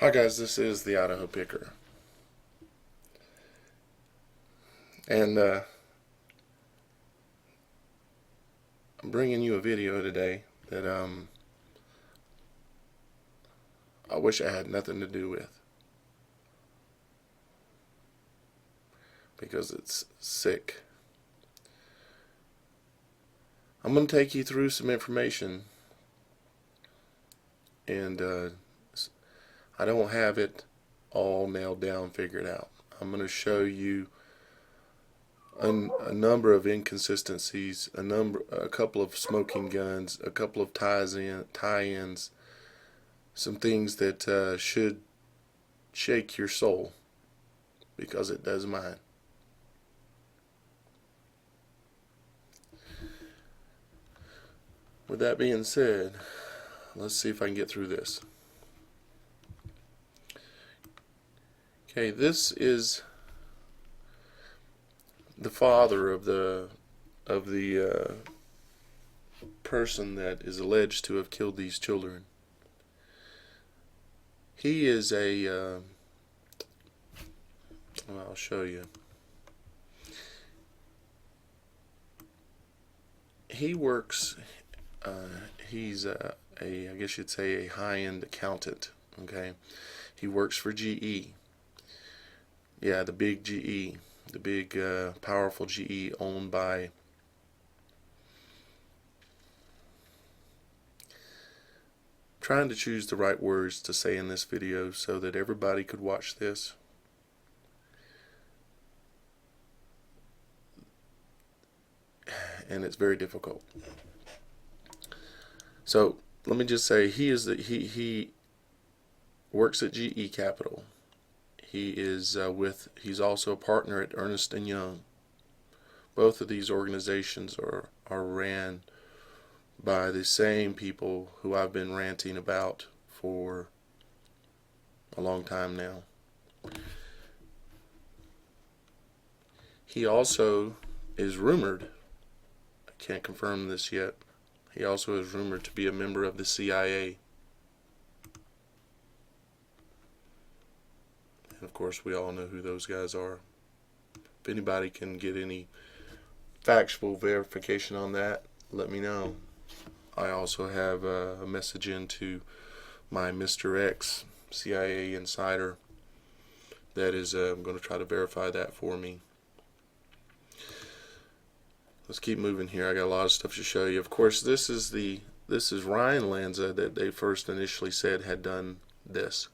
Hi guys, this is the Idaho Picker, and I'm bringing you a video today that I wish I had nothing to do with because it's sick. I'm going to take you through some information, and I don't have it all nailed down, figured out. I'm going to show you a number of inconsistencies, a couple of smoking guns, a couple of tie-ins, some things that should shake your soul because it does mine. With that being said, let's see if I can get through this. Okay, this is the father of the person that is alleged to have killed these children. He is well, I'll show you. He works. He's I guess you'd say a high-end accountant. Okay, he works for GE. Yeah, the big GE, the big powerful GE owned by trying to choose the right words to say in this video so that everybody could watch this. And it's very difficult. So let me just say he works at GE Capital. He is he's also a partner at Ernst & Young. Both of these organizations are ran by the same people who I've been ranting about for a long time now. He also is rumored, I can't confirm this yet, he also is rumored to be a member of the CIA. And of course we all know who those guys are. If anybody can get any factual verification on that, let me know. I also have a message into my Mr. X CIA insider that is going to try to verify that for me. Let's keep moving here. I got a lot of stuff to show you. Of course, this is Ryan Lanza that they first initially said had done this.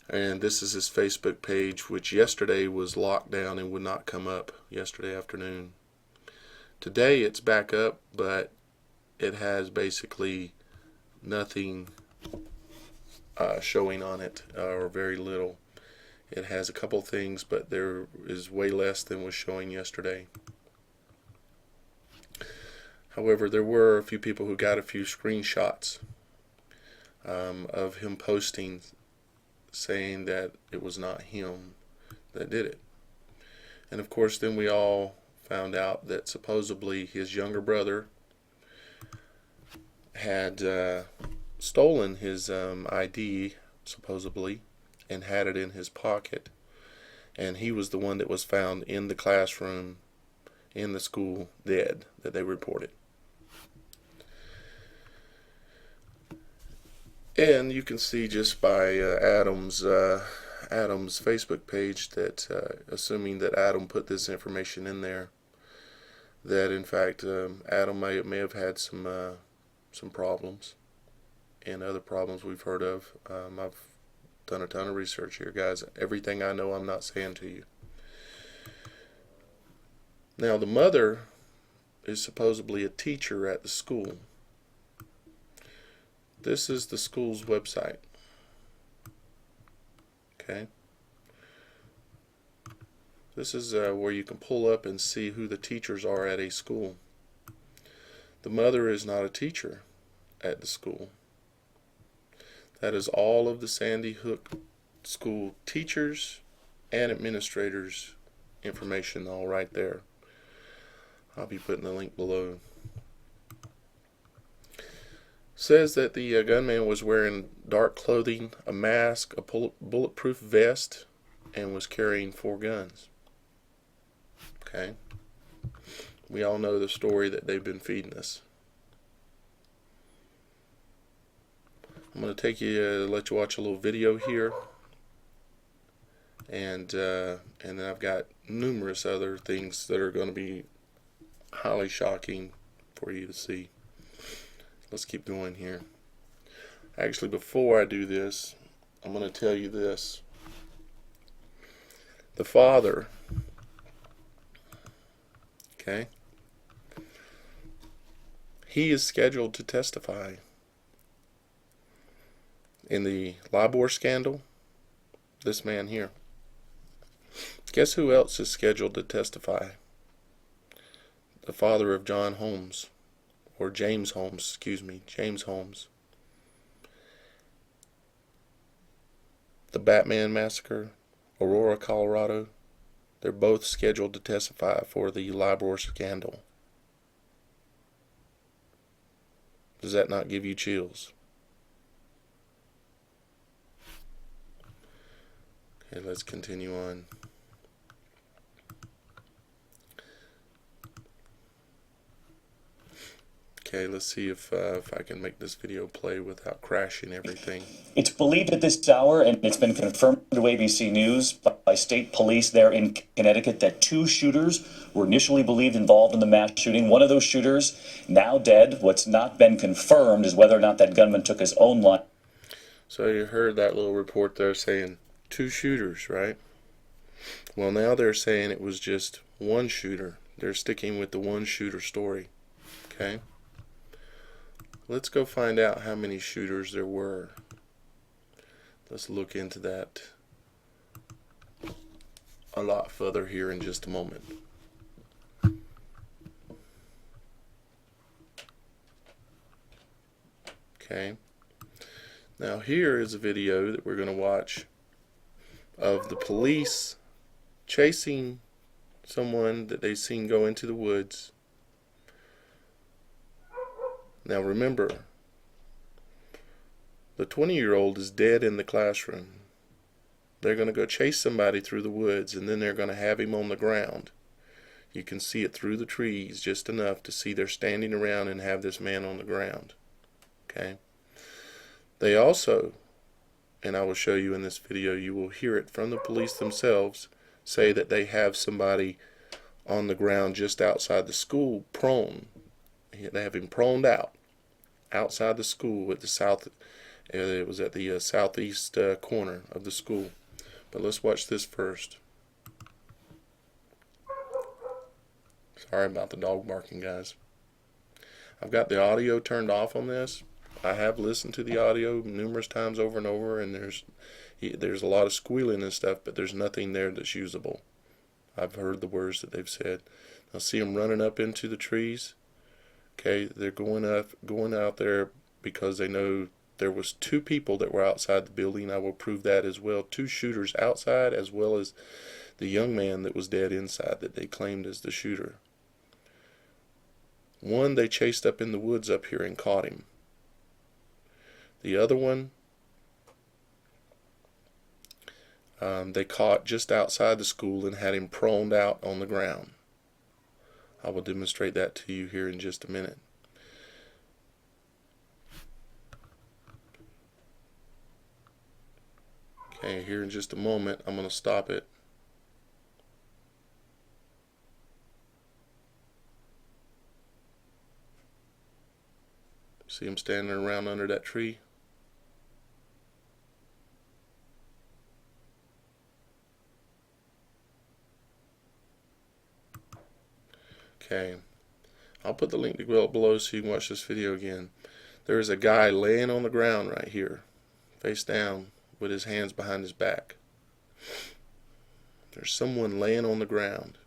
And this is his Facebook page, which yesterday was locked down and would not come up yesterday afternoon. Today it's back up, but it has basically nothing showing on it, or very little. It has a couple things, but there is way less than was showing yesterday. However, there were a few people who got a few screenshots of him posting saying that it was not him that did it. And of course then we all found out that supposedly his younger brother had stolen his ID, supposedly, and had it in his pocket. And he was the one that was found in the classroom in the school dead, that they reported. And you can see just by Adam's Facebook page that, assuming that Adam put this information in there, that in fact Adam may have had some problems and other problems we've heard of. I've done a ton of research here, guys. Everything I know I'm not saying to you. Now the mother is supposedly a teacher at the school. This is the school's website. Okay. This is where you can pull up and see who the teachers are at a school. The mother is not a teacher at the school. That is all of the Sandy Hook school teachers and administrators information all right there. I'll be putting the link below. Says that the gunman was wearing dark clothing, a mask, a bulletproof vest, and was carrying 4 guns. Okay. We all know the story that they've been feeding us. I'm going to take you, let you watch a little video here, and then I've got numerous other things that are going to be highly shocking for you to see. Let's keep going here. Actually, before I do this, I'm going to tell you this. The father, okay, he is scheduled to testify in the LIBOR scandal. This man here. Guess who else is scheduled to testify? The father of John Holmes, or James Holmes, excuse me, James Holmes. The Batman Massacre, Aurora, Colorado. They're both scheduled to testify for the LIBOR scandal. Does that not give you chills? Okay, let's continue on. Okay, let's see if I can make this video play without crashing everything. It's believed at this hour, and it's been confirmed to ABC News by state police there in Connecticut, that 2 shooters were initially believed involved in the mass shooting. One of those shooters now dead. What's not been confirmed is whether or not that gunman took his own life. So you heard that little report there saying 2 shooters, right? Well, now they're saying it was just 1 shooter. They're sticking with the 1 shooter story. Okay? Let's go find out how many shooters there were. Let's look into that a lot further here in just a moment. Okay. Now here is a video that we're going to watch of the police chasing someone that they've seen go into the woods. Now remember, the 20-year-old is dead in the classroom. They're going to go chase somebody through the woods, and then they're going to have him on the ground. You can see it through the trees just enough to see they're standing around and have this man on the ground. Okay. They also, and I will show you in this video, you will hear it from the police themselves, say that they have somebody on the ground just outside the school, prone. They have him proned out outside the school at the south. It was at the southeast corner of the school. But let's watch this first. Sorry about the dog barking, guys. I've got the audio turned off on this. I have listened to the audio numerous times over and over, and there's a lot of squealing and stuff, but there's nothing there that's usable. I've heard the words that they've said. Now see them running up into the trees. Okay, they're going out there because they know there was 2 people that were outside the building. I will prove that as well. 2 shooters outside, as well as the young man that was dead inside that they claimed as the shooter. One they chased up in the woods up here and caught him. The other one they caught just outside the school and had him proned out on the ground. I will demonstrate that to you here in just a minute. Okay, here in just a moment, I'm going to stop it. See him standing around under that tree? Okay, I'll put the link below so you can watch this video again. There is a guy laying on the ground right here, face down, with his hands behind his back. There's someone laying on the ground.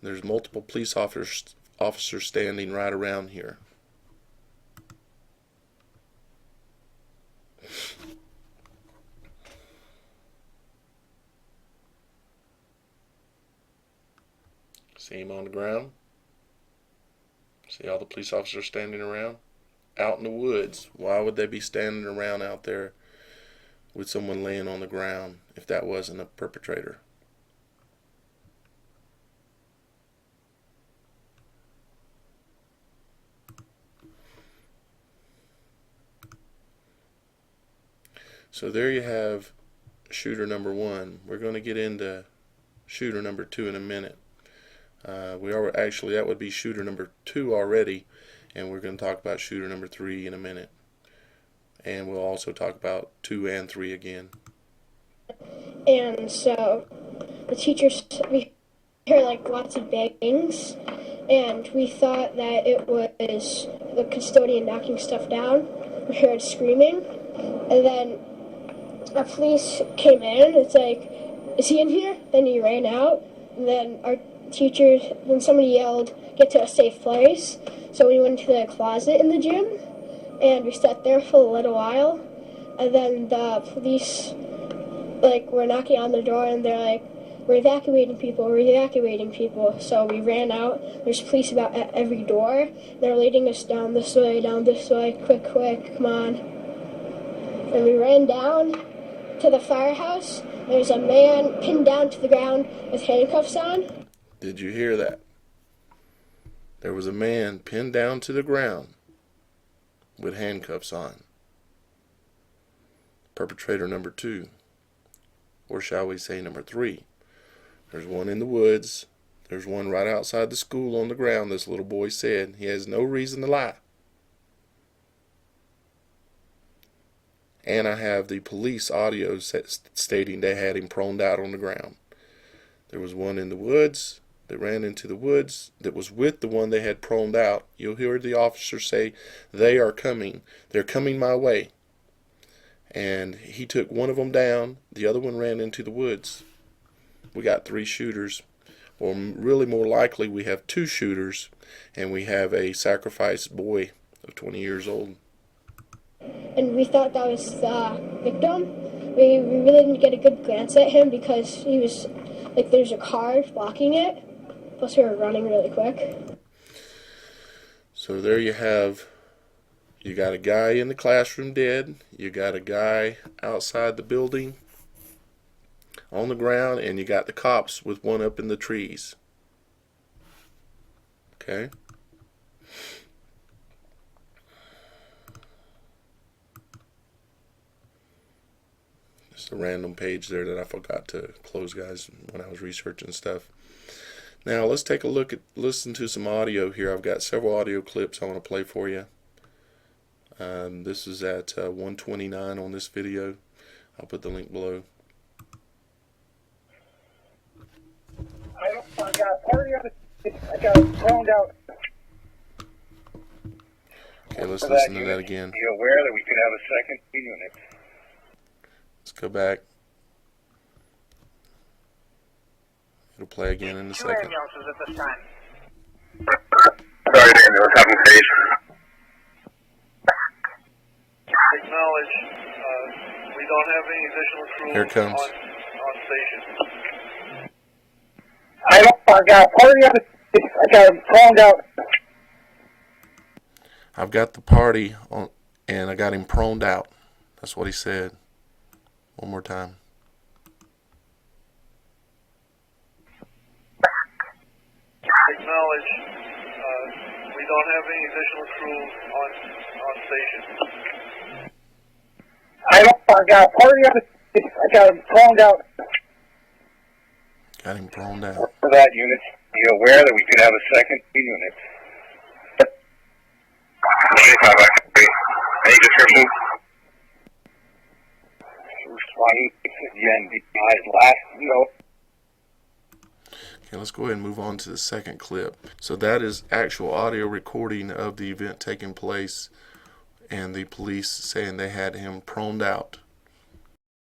There's multiple police officers standing right around here. See him on the ground? See all the police officers standing around? out in the woods. Why would they be standing around out there with someone laying on the ground if that wasn't a perpetrator? So there you have shooter number one. We're going to get into shooter number two in a minute. That would be shooter number two already, and we're going to talk about shooter number three in a minute. And we'll also talk about 2 and 3 again. And so the teachers, we heard like lots of bangs, and we thought that it was the custodian knocking stuff down. We heard screaming, and then a police came in. It's like, is he in here? Then he ran out, and then then somebody yelled, get to a safe place. So we went to the closet in the gym, and we sat there for a little while, and then the police were knocking on the door, and they're like, we're evacuating people. So we ran out. There's police about at every door. They're leading us down this way, quick, come on. And we ran down to the firehouse. There's a man pinned down to the ground with handcuffs on. Did you hear that? There was a man pinned down to the ground with handcuffs on. Perpetrator number 2. Or shall we say number 3. There's one in the woods. There's one right outside the school on the ground, this little boy said. He has no reason to lie. And I have the police audio stating they had him proned out on the ground. There was one in the woods that ran into the woods that was with the one they had proned out. You'll hear the officer say, they are coming. They're coming my way. And he took one of them down. The other one ran into the woods. We got 3 shooters. Or really more likely we have 2 shooters. And we have a sacrificed boy of 20 years old. And we thought that was the victim. We really didn't get a good glance at him because he was, there's a car blocking it. Plus we were running really quick. So there you have, you got a guy in the classroom dead, you got a guy outside the building on the ground, and you got the cops with one up in the trees. Okay? Just a random page there that I forgot to close, guys, when I was researching stuff. Now let's take a listen to some audio here. I've got several audio clips I want to play for you. This is at 129 on this video. I'll put the link below. I got thrown out. Okay, let's listen to that again. Be aware that we could have a second unit. Let's go back. It'll play again in a second. Ambulances at this time. Sorry, Dan, what's happening, Paige? Acknowledge, we don't have any additional crew Here it comes. on station. I got thrown out. I've got the party on, and I got him proned out. That's what he said. One more time. Acknowledge, we don't have any additional crew on station. I got thrown out. Got him proned out. For that unit, be aware that we could have a second unit. Any description? Responding again, last note. Okay, let's go ahead and move on to the second clip. So that is actual audio recording of the event taking place and the police saying they had him proned out